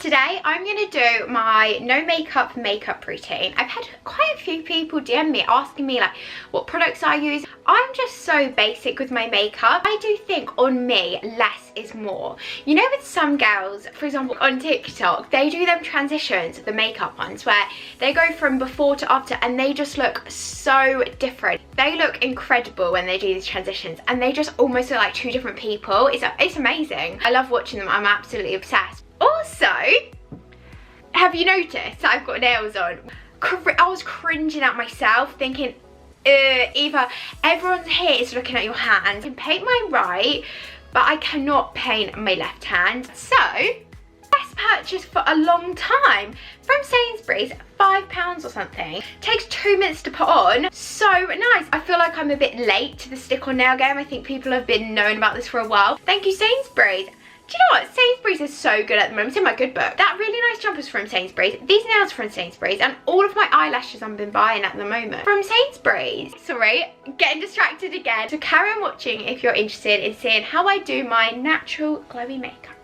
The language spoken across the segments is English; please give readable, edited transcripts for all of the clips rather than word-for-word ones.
Today I'm going to do my no makeup routine. I've had quite a few people DM me asking me like what products I use. I'm just so basic with my makeup. I do think on me less is more. You know, with some girls, for example on TikTok, they do them transitions, the makeup ones, where they go from before to after and they just look so different. They look incredible when they do these transitions and they just almost look like two different people. It's amazing. I love watching them. I'm absolutely obsessed. Also, have you noticed that I've got nails on? I was cringing at myself thinking, Eva, everyone's here is looking at your hand. I can paint my right, but I cannot paint my left hand. So, best purchase for a long time from Sainsbury's, £5 or something. Takes 2 minutes to put on. So nice. I feel like I'm a bit late to the stick-on nail game. I think people have been knowing about this for a while. Thank you, Sainsbury's. Do you know what? Sainsbury's is so good at the moment. It's in my good book. That really nice jumper's from Sainsbury's. These nails are from Sainsbury's. And all of my eyelashes I've been buying at the moment from Sainsbury's. Sorry, getting distracted again. So carry on watching if you're interested in seeing how I do my natural glowy makeup.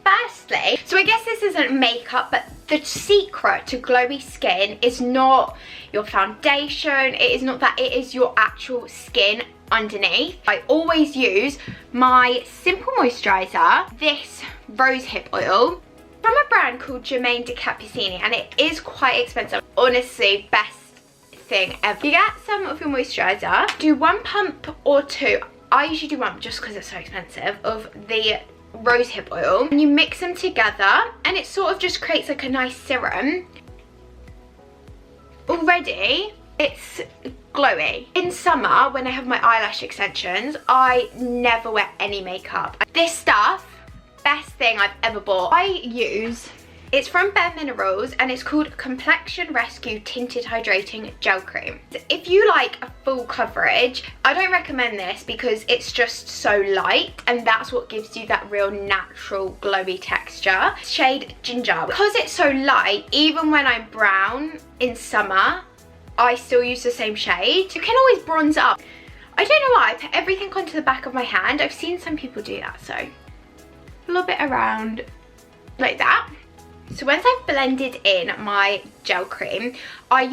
Firstly, so I guess this isn't makeup, but the secret to glowy skin is not your foundation. It is not that. It is your actual skin underneath. I always use my simple moisturizer, this rosehip oil from a brand called Decay, and it is quite expensive. Honestly, best thing ever. You get some of your moisturizer, do 1 pump or 2. I usually do 1 just because it's so expensive, of the rosehip oil, and you mix them together and it sort of just creates like a nice serum. Already it's glowy. In summer, when I have my eyelash extensions, I never wear any makeup. This stuff, best thing I've ever bought. It's from Bare Minerals and it's called Complexion Rescue Tinted Hydrating Gel Cream. If you like a full coverage, I don't recommend this because it's just so light and that's what gives you that real natural glowy texture. Shade Ginger. Because it's so light, even when I'm brown in summer, I still use the same shade. You can always bronze up. I don't know why, I put everything onto the back of my hand. I've seen some people do that, so a little bit around like that. So once I've blended in my gel cream, I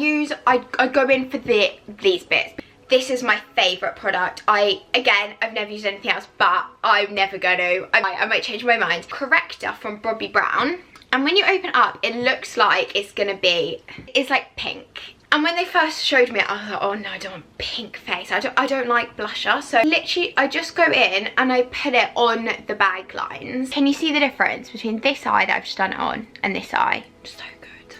go in for these bits. This is my favourite product. Again, I've never used anything else, but I'm never going to. I might change my mind. Corrector from Bobbi Brown. And when you open it up, it looks like it's like pink. And when they first showed me it, I was like, oh no, I don't want pink face. I don't like blusher. So literally, I just go in and I put it on the bag lines. Can you see the difference between this eye that I've just done it on and this eye? So good.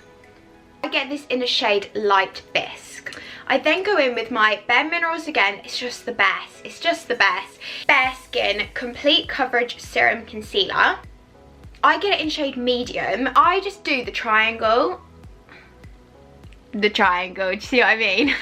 I get this in a shade Light Bisque. I then go in with my Bare Minerals again. It's just the best. It's just the best. Bare Skin Complete Coverage Serum Concealer. I get it in shade Medium. I just do the triangle. Do you see what I mean?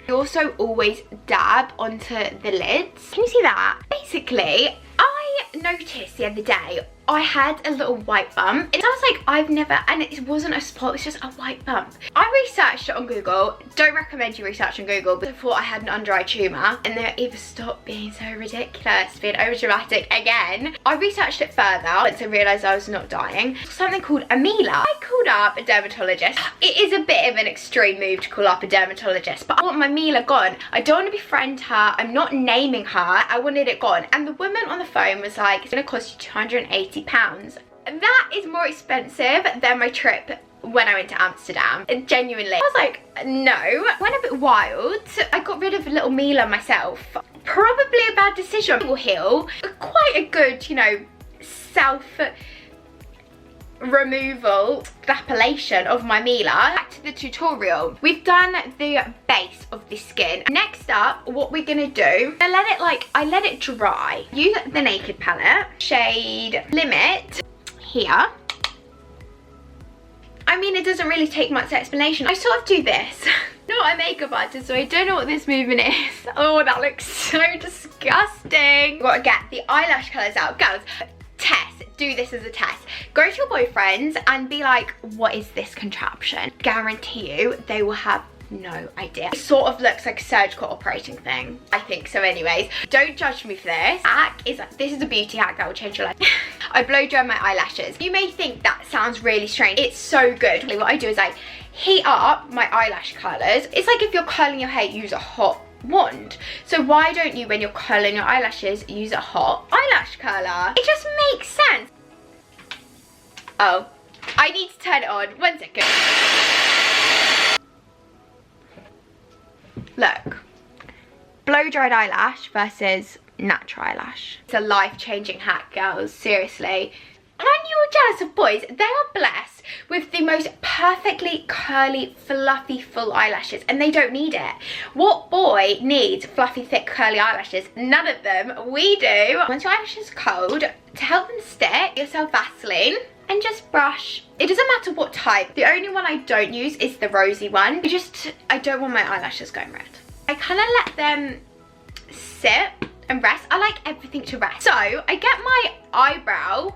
You also always dab onto the lids. Can you see that? Basically, I noticed the other day I had a little white bump. It sounds like I've never, and it wasn't a spot, it's just a white bump. I researched it on Google. Don't recommend you research on Google, but I thought I had an under eye tumour. And then Eva, stop being so ridiculous, being over dramatic again. I researched it further once I realised I was not dying. Something called Amila. I called up a dermatologist. It is a bit of an extreme move to call up a dermatologist, but I want my Mila gone. I don't want to befriend her. I'm not naming her. I wanted it gone. And the woman on the phone was like, it's going to cost you £280. That is more expensive than my trip when I went to Amsterdam. Genuinely. I was like, no. Went a bit wild. I got rid of little Mila myself. Probably a bad decision. It will heal. Quite a good, you know, self removal appellation of my Mila. Back to the tutorial. We've done the base of the skin. Next up, what we're gonna do, I let it dry. Use the Naked palette, shade Limit here. I mean, it doesn't really take much explanation. I sort of do this. Not a makeup artist, so I don't know what this movement is. Oh, that looks so disgusting. We've got to get the eyelash colours out. Girls, test. Do this as a test. Go to your boyfriends and be like, what is this contraption? Guarantee you they will have no idea. It sort of looks like a surgical operating thing. I think so anyways. Don't judge me for this. This is a beauty hack that will change your life. I blow dry my eyelashes. You may think that sounds really strange. It's so good. What I do is I heat up my eyelash curlers. It's like if you're curling your hair, use a hot wand. So why don't you, when you're curling your eyelashes, use a hot eyelash curler? It just makes sense. Oh, I need to turn it on. 1 second. Look, blow dried eyelash versus natural eyelash. It's a life-changing hack, girls, seriously. And I knew you're jealous of boys. They are blessed with the most perfectly curly, fluffy, full eyelashes, and they don't need it. What boy needs fluffy, thick, curly eyelashes? None of them. We do. Once your eyelashes are cold, to help them stick, yourself Vaseline and just brush. It doesn't matter what type. The only one I don't use is the rosy one. I don't want my eyelashes going red. I kind of let them sit and rest. I like everything to rest. So I get my eyebrow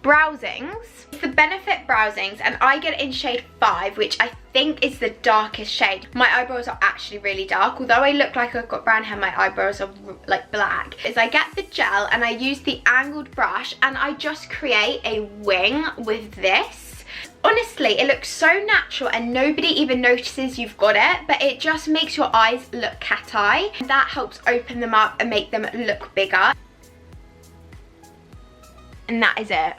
browsings. It's the Benefit browsings, and I get it in shade 5, which I think is the darkest shade. My eyebrows are actually really dark. Although I look like I've got brown hair, my eyebrows are like black. Is I get the gel and I use the angled brush and I just create a wing with this. Honestly, it looks so natural and nobody even notices you've got it, but it just makes your eyes look cat eye. That helps open them up and make them look bigger. And that is it.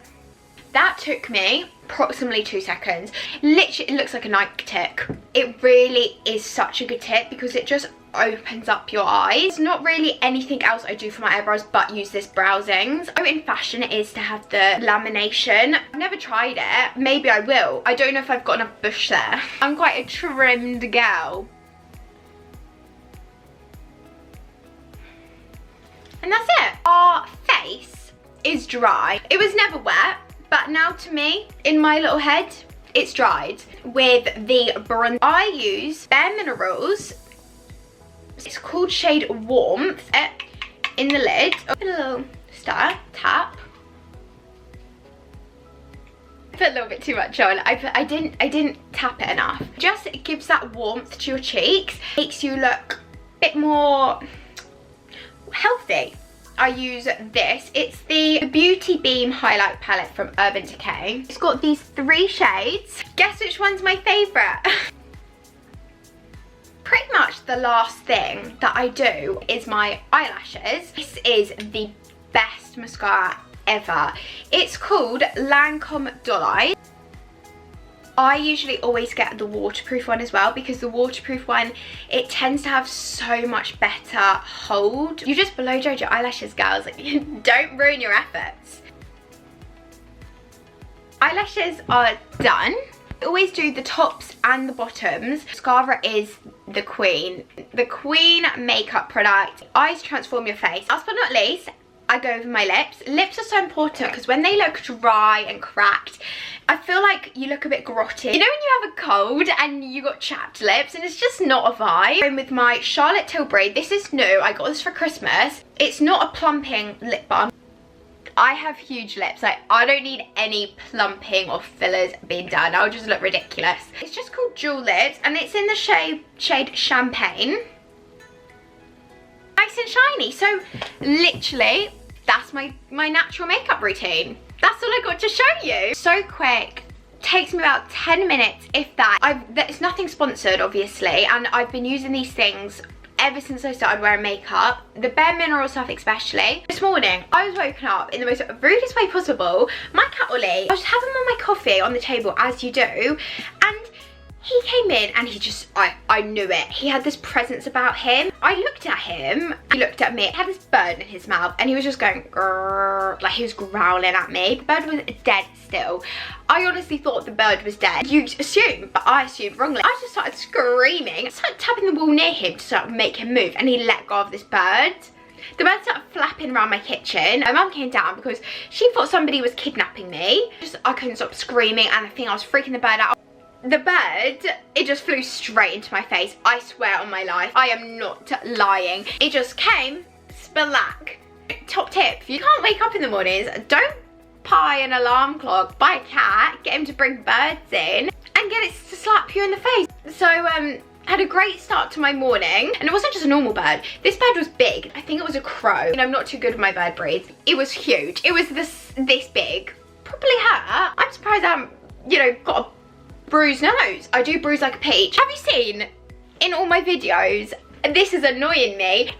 That took me approximately 2 seconds. Literally, it looks like a Nike tick. It really is such a good tip because it just opens up your eyes. There's not really anything else I do for my eyebrows but use this browsings. So in fashion it is to have the lamination. I've never tried it. Maybe I will. I don't know if I've got enough bush there. I'm quite a trimmed girl. And that's it. Our face is dry. It was never wet. But now to me, in my little head, it's dried. With the bronzer, I use Bare Minerals. It's called shade Warmth. In the lid, a little stir, tap. I put a little bit too much on. I didn't tap it enough. Just it gives that warmth to your cheeks. Makes you look a bit more healthy. I use this. It's the Beauty Beam Highlight Palette from Urban Decay. It's got these 3 shades. Guess which one's my favourite? Pretty much the last thing that I do is my eyelashes. This is the best mascara ever. It's called Lancôme GLOWY. I usually always get the waterproof one as well because the waterproof one, it tends to have so much better hold. You just blow dry your eyelashes, girls. Don't ruin your efforts. Eyelashes are done. I always do the tops and the bottoms. Mascara is the queen makeup product. Eyes transform your face. Last but not least, I go over my lips. Lips are so important because when they look dry and cracked, I feel like you look a bit grotty. You know when you have a cold and you got chapped lips and it's just not a vibe? I'm with my Charlotte Tilbury. This is new. I got this for Christmas. It's not a plumping lip balm. I have huge lips. Like, I don't need any plumping or fillers being done. I'll just look ridiculous. It's just called Jewel Lips and it's in the shade Champagne. Nice and shiny. So literally that's my natural makeup routine. That's all I got to show you. So quick. Takes me about 10 minutes, if that. It's nothing sponsored, obviously, and I've been using these things ever since I started wearing makeup. The Bare Minerals stuff especially. This morning I was woken up in the most rudest way possible. My cat Ollie, I was having my coffee on the table as you do, and he came in and he just, I knew it. He had this presence about him. I looked at him, he looked at me, he had this bird in his mouth and he was just going, grrr, like he was growling at me. The bird was dead still. I honestly thought the bird was dead. You assume, but I assumed wrongly. I just started screaming. I started tapping the wall near him to sort of make him move and he let go of this bird. The bird started flapping around my kitchen. My mum came down because she thought somebody was kidnapping me. I couldn't stop screaming and I think I was freaking the bird out. The bird, it just flew straight into my face. I swear on my life, I am not lying. It just came, spalack. Top tip, if you can't wake up in the mornings, don't buy an alarm clock, buy a cat, get him to bring birds in, and get it to slap you in the face. So, Had a great start to my morning, and it wasn't just a normal bird. This bird was big. I think it was a crow. You know, I'm not too good with my bird breeds. It was huge. It was this big. Probably her. I'm surprised I haven't, you know, got a bruised nose. I do bruise like a peach. Have you seen in all my videos, this is annoying me,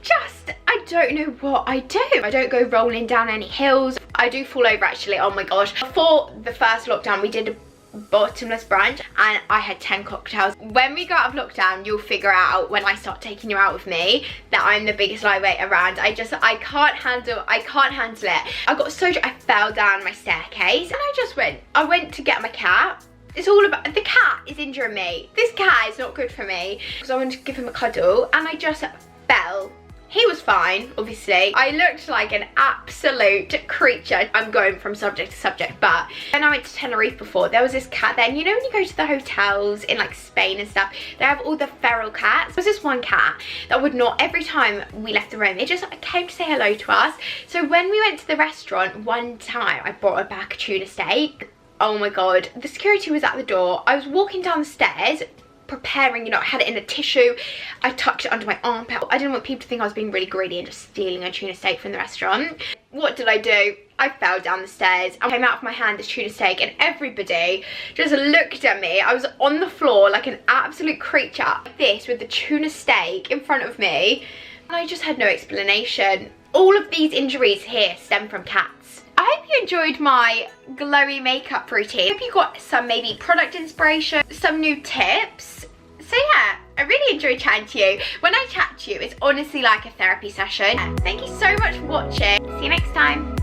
I don't know what I do. I don't go rolling down any hills. I do fall over actually, oh my gosh. Before the first lockdown, we did a bottomless brunch and I had 10 cocktails. When we go out of lockdown, you'll figure out when I start taking you out with me that I'm the biggest lightweight around. I can't handle it. I got so I fell down my staircase and I went to get my cat. It's all about, the cat is injuring me. This cat is not good for me. Because I wanted to give him a cuddle and I just fell. He was fine, obviously. I looked like an absolute creature. I'm going from subject to subject, but when I went to Tenerife before, there was this cat then. You know when you go to the hotels in like Spain and stuff, they have all the feral cats. There was this one cat that would not, every time we left the room, it just came to say hello to us. So when we went to the restaurant, one time I brought her back a tuna steak. Oh my God, the security was at the door. I was walking down the stairs, preparing, you know, I had it in a tissue. I tucked it under my armpit. I didn't want people to think I was being really greedy and just stealing a tuna steak from the restaurant. What did I do? I fell down the stairs and came out of my hand this tuna steak and everybody just looked at me. I was on the floor like an absolute creature, like this, with the tuna steak in front of me. And I just had no explanation. All of these injuries here stem from cats. I hope you enjoyed my glowy makeup routine. I hope you got some maybe product inspiration, some new tips. So yeah, I really enjoyed chatting to you. When I chat to you, it's honestly like a therapy session. Thank you so much for watching. See you next time.